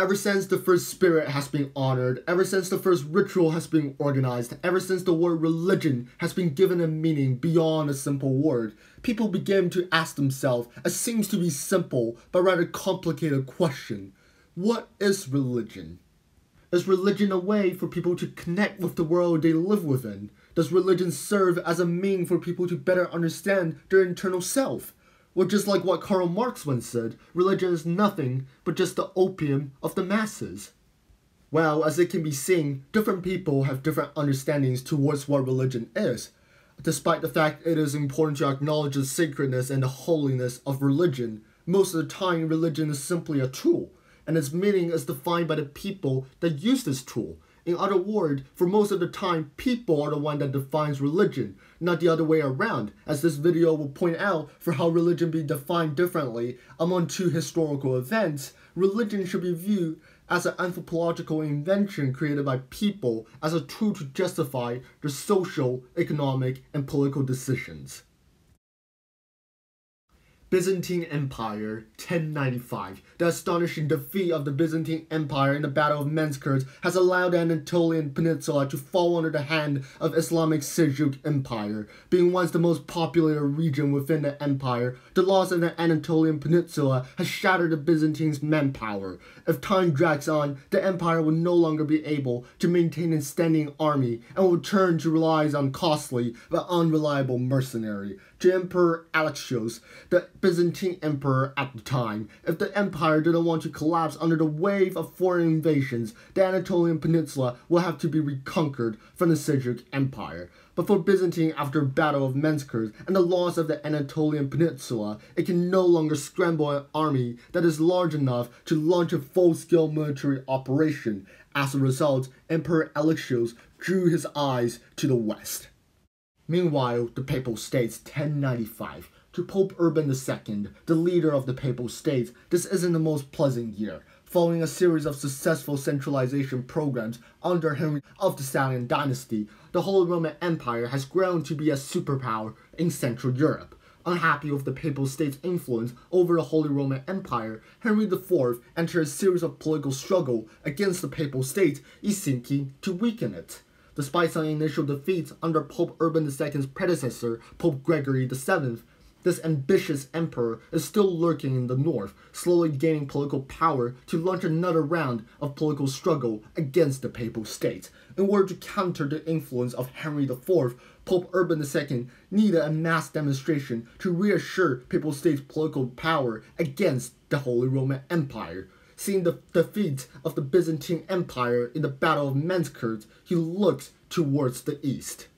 Ever since the first spirit has been honored, ever since the first ritual has been organized, ever since the word religion has been given a meaning beyond a simple word, people begin to ask themselves a seems to be simple but rather complicated question. What is religion? Is religion a way for people to connect with the world they live within? Does religion serve as a means for people to better understand their internal self? Or just like what Karl Marx once said, religion is nothing but just the opium of the masses. Well, as it can be seen, different people have different understandings towards what religion is. Despite the fact it is important to acknowledge the sacredness and the holiness of religion, most of the time religion is simply a tool, and its meaning is defined by the people that use this tool. In other words, for most of the time, people are the one that defines religion, not the other way around, as this video will point out. For how religion be defined differently among two historical events, religion should be viewed as an anthropological invention created by people as a tool to justify their social, economic, and political decisions. Byzantine Empire, 1095. The astonishing defeat of the Byzantine Empire in the Battle of Menskert has allowed the Anatolian Peninsula to fall under the hand of Islamic Seljuk Empire. Being once the most popular region within the empire, the loss of the Anatolian Peninsula has shattered the Byzantines' manpower. If time drags on, the empire will no longer be able to maintain a standing army and will turn to rely on costly but unreliable mercenary. To Emperor Alexios, the Byzantine emperor at the time, if the empire didn't want to collapse under the wave of foreign invasions, the Anatolian Peninsula will have to be reconquered from the Seljuk Empire. But for Byzantine, after the Battle of Menskert and the loss of the Anatolian Peninsula, it can no longer scramble an army that is large enough to launch a full-scale military operation. As a result, Emperor Alexios drew his eyes to the west. Meanwhile, the Papal States, 1095. To Pope Urban II, the leader of the Papal States, this isn't the most pleasant year. Following a series of successful centralization programs under Henry of the Salian dynasty, the Holy Roman Empire has grown to be a superpower in Central Europe. Unhappy with the Papal States' influence over the Holy Roman Empire, Henry IV entered a series of political struggle against the Papal States, seeking to weaken it. Despite some initial defeats under Pope Urban II's predecessor, Pope Gregory VII, this ambitious emperor is still lurking in the north, slowly gaining political power to launch another round of political struggle against the Papal States. In order to counter the influence of Henry IV, Pope Urban II needed a mass demonstration to reassure Papal States' political power against the Holy Roman Empire. Seeing the defeat of the Byzantine Empire in the Battle of Menskert, he looks towards the east.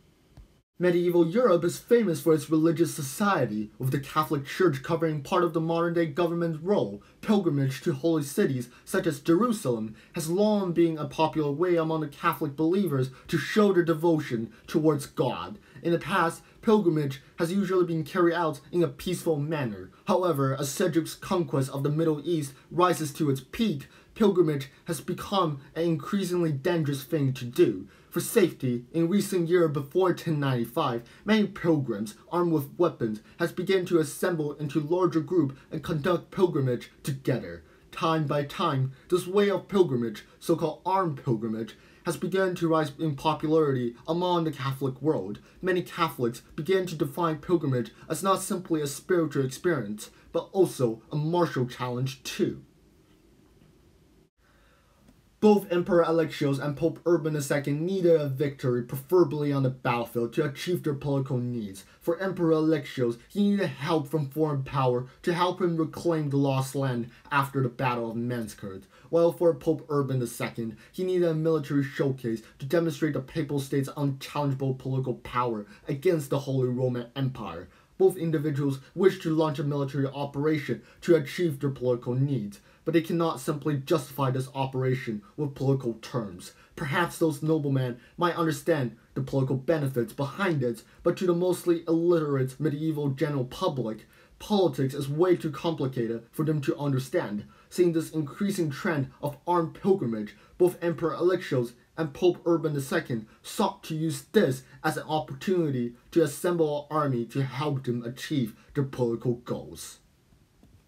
Medieval Europe is famous for its religious society, with the Catholic Church covering part of the modern-day government's role. Pilgrimage to holy cities such as Jerusalem has long been a popular way among the Catholic believers to show their devotion towards God. In the past, pilgrimage has usually been carried out in a peaceful manner. However, as Seljuk's conquest of the Middle East rises to its peak, pilgrimage has become an increasingly dangerous thing to do. For safety, in recent years before 1095, many pilgrims, armed with weapons, has begun to assemble into larger groups and conduct pilgrimage together. Time by time, this way of pilgrimage, so-called armed pilgrimage, has begun to rise in popularity among the Catholic world. Many Catholics began to define pilgrimage as not simply a spiritual experience, but also a martial challenge too. Both Emperor Alexios and Pope Urban II needed a victory, preferably on the battlefield, to achieve their political needs. For Emperor Alexios, he needed help from foreign power to help him reclaim the lost land after the Battle of Menskert. While for Pope Urban II, he needed a military showcase to demonstrate the Papal States' unchallengeable political power against the Holy Roman Empire. Both individuals wished to launch a military operation to achieve their political needs, but they cannot simply justify this operation with political terms. Perhaps those noblemen might understand the political benefits behind it, but to the mostly illiterate medieval general public, politics is way too complicated for them to understand. Seeing this increasing trend of armed pilgrimage, both Emperor Alexios and Pope Urban II sought to use this as an opportunity to assemble an army to help them achieve their political goals.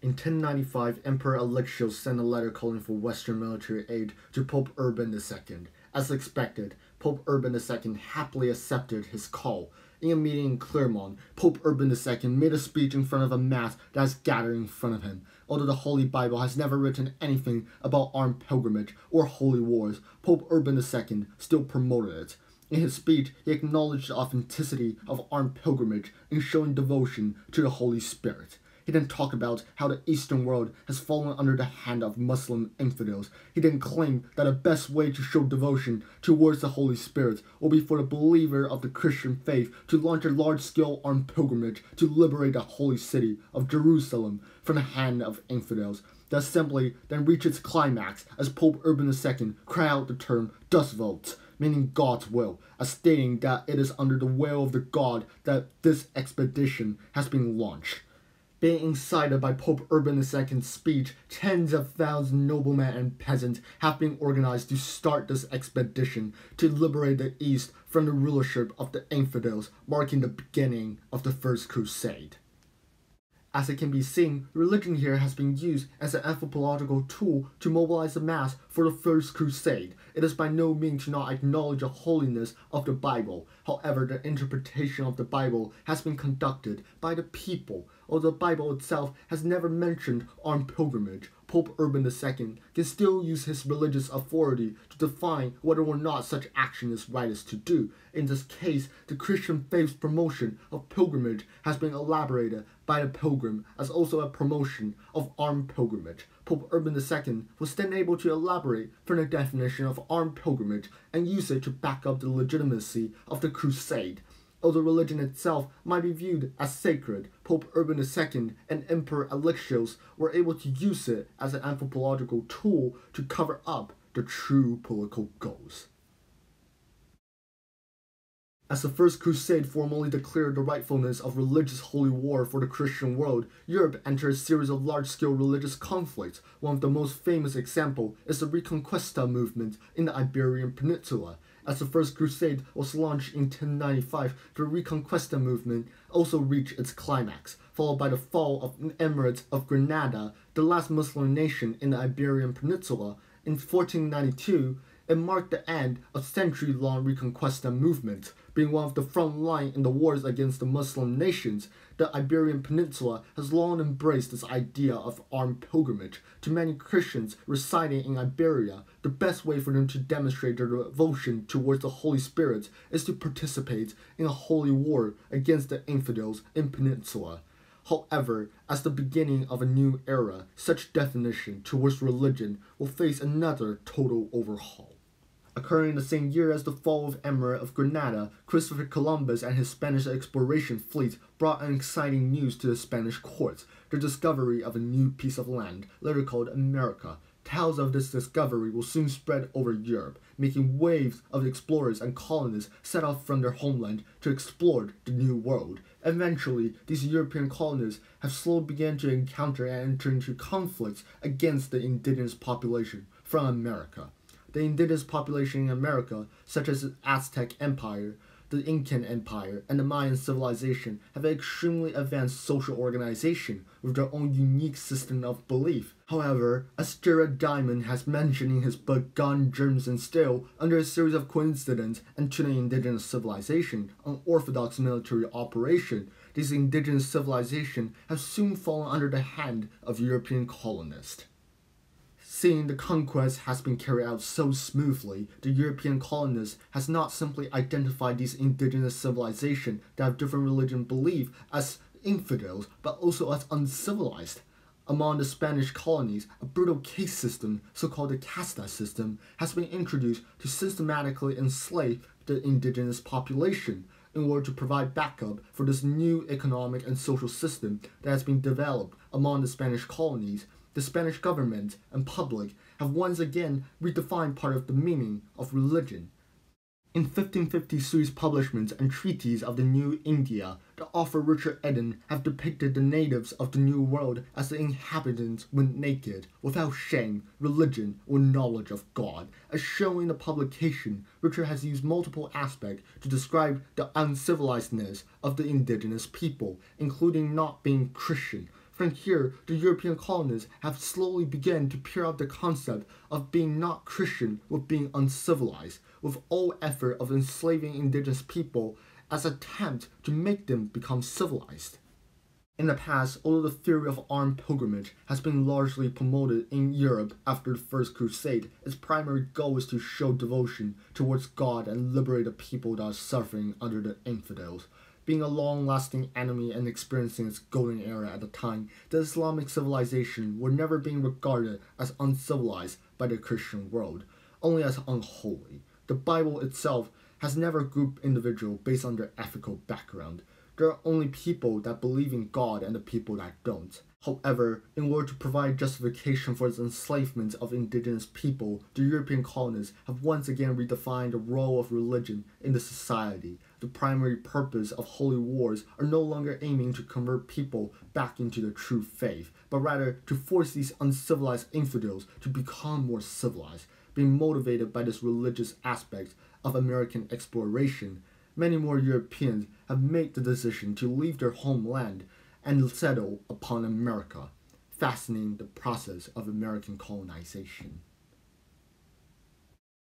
In 1095, Emperor Alexios sent a letter calling for Western military aid to Pope Urban II. As expected, Pope Urban II happily accepted his call. In a meeting in Clermont, Pope Urban II made a speech in front of a mass that is gathered in front of him. Although the Holy Bible has never written anything about armed pilgrimage or holy wars, Pope Urban II still promoted it. In his speech, he acknowledged the authenticity of armed pilgrimage in showing devotion to the Holy Spirit. He then talked about how the Eastern world has fallen under the hand of Muslim infidels. He then claimed that the best way to show devotion towards the Holy Spirit will be for the believer of the Christian faith to launch a large-scale armed pilgrimage to liberate the holy city of Jerusalem from the hand of infidels. The assembly then reached its climax as Pope Urban II cried out the term "Das Wort," meaning God's will, as stating that it is under the will of the God that this expedition has been launched. Being incited by Pope Urban II's speech, tens of thousands of noblemen and peasants have been organized to start this expedition to liberate the East from the rulership of the infidels, marking the beginning of the First Crusade. As it can be seen, religion here has been used as an anthropological tool to mobilize the mass for the First Crusade. It is by no means to not acknowledge the holiness of the Bible. However, the interpretation of the Bible has been conducted by the people. Although the Bible itself has never mentioned armed pilgrimage, Pope Urban II can still use his religious authority to define whether or not such action is righteous to do. In this case, the Christian faith's promotion of pilgrimage has been elaborated by the pilgrim as also a promotion of armed pilgrimage. Pope Urban II was then able to elaborate from the definition of armed pilgrimage and use it to back up the legitimacy of the crusade. Although religion itself might be viewed as sacred, Pope Urban II and Emperor Alexios were able to use it as an anthropological tool to cover up the true political goals. As the First Crusade formally declared the rightfulness of religious holy war for the Christian world, Europe entered a series of large-scale religious conflicts. One of the most famous examples is the Reconquista movement in the Iberian Peninsula. As the First Crusade was launched in 1095, the Reconquista movement also reached its climax, followed by the fall of the Emirate of Granada, the last Muslim nation in the Iberian Peninsula. In 1492, it marked the end of century-long Reconquista movement. Being one of the front line in the wars against the Muslim nations, the Iberian Peninsula has long embraced this idea of armed pilgrimage. To many Christians residing in Iberia, the best way for them to demonstrate their devotion towards the Holy Spirit is to participate in a holy war against the infidels in Peninsula. However, as the beginning of a new era, such definition towards religion will face another total overhaul. Occurring in the same year as the fall of Emirate of Granada, Christopher Columbus and his Spanish exploration fleet brought an exciting news to the Spanish courts, the discovery of a new piece of land, later called America. Tales of this discovery will soon spread over Europe, making waves of explorers and colonists set off from their homeland to explore the New World. Eventually, these European colonists have slowly begun to encounter and enter into conflicts against the indigenous population from America. The indigenous population in America, such as the Aztec Empire, the Incan Empire, and the Mayan civilization, have an extremely advanced social organization with their own unique system of belief. However, as Jared Diamond has mentioned in his book Gun, Germs, and Steel, under a series of coincidences entering the indigenous civilization, an orthodox military operation, these indigenous civilizations have soon fallen under the hand of European colonists. Seeing the conquest has been carried out so smoothly, the European colonists has not simply identified these indigenous civilizations that have different religion belief as infidels, but also as uncivilized. Among the Spanish colonies, a brutal caste system, so-called the casta system, has been introduced to systematically enslave the indigenous population in order to provide backup for this new economic and social system that has been developed among the Spanish colonies. The Spanish government and public have once again redefined part of the meaning of religion. In 1553's publishments and treaties of the New India, the author Richard Eden have depicted the natives of the New World as the inhabitants when naked, without shame, religion, or knowledge of God. As shown in the publication, Richard has used multiple aspects to describe the uncivilizedness of the indigenous people, including not being Christian. From here, the European colonists have slowly begun to peer out the concept of being not Christian with being uncivilized, with all effort of enslaving indigenous people as an attempt to make them become civilized. In the past, although the theory of armed pilgrimage has been largely promoted in Europe after the First Crusade, its primary goal is to show devotion towards God and liberate the people that are suffering under the infidels. Being a long-lasting enemy and experiencing its golden era at the time, the Islamic civilization were never being regarded as uncivilized by the Christian world, only as unholy. The Bible itself has never grouped individuals based on their ethical background. There are only people that believe in God and the people that don't. However, in order to provide justification for its enslavement of indigenous people, the European colonists have once again redefined the role of religion in the society. The primary purpose of holy wars are no longer aiming to convert people back into the true faith, but rather to force these uncivilized infidels to become more civilized. Being motivated by this religious aspect of American exploration, many more Europeans have made the decision to leave their homeland and settle upon America, fastening the process of American colonization.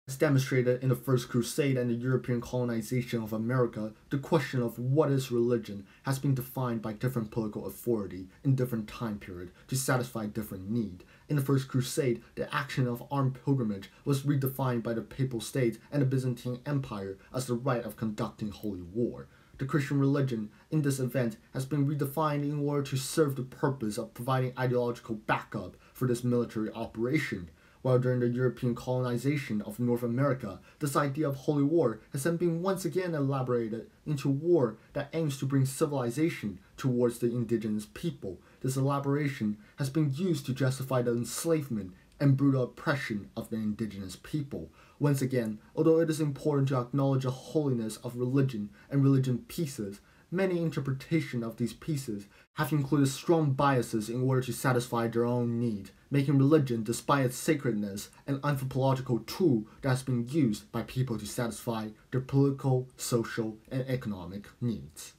As demonstrated in the First Crusade and the European colonization of America, the question of what is religion has been defined by different political authority in different time periods to satisfy different needs. In the First Crusade, the action of armed pilgrimage was redefined by the Papal States and the Byzantine Empire as the right of conducting holy war. The Christian religion in this event has been redefined in order to serve the purpose of providing ideological backup for this military operation. While during the European colonization of North America, this idea of holy war has then been once again elaborated into war that aims to bring civilization towards the indigenous people. This elaboration has been used to justify the enslavement and brutal oppression of the indigenous people. Once again, although it is important to acknowledge the holiness of religion and religion pieces, many interpretations of these pieces have included strong biases in order to satisfy their own need, making religion, despite its sacredness, an anthropological tool that has been used by people to satisfy their political, social, and economic needs.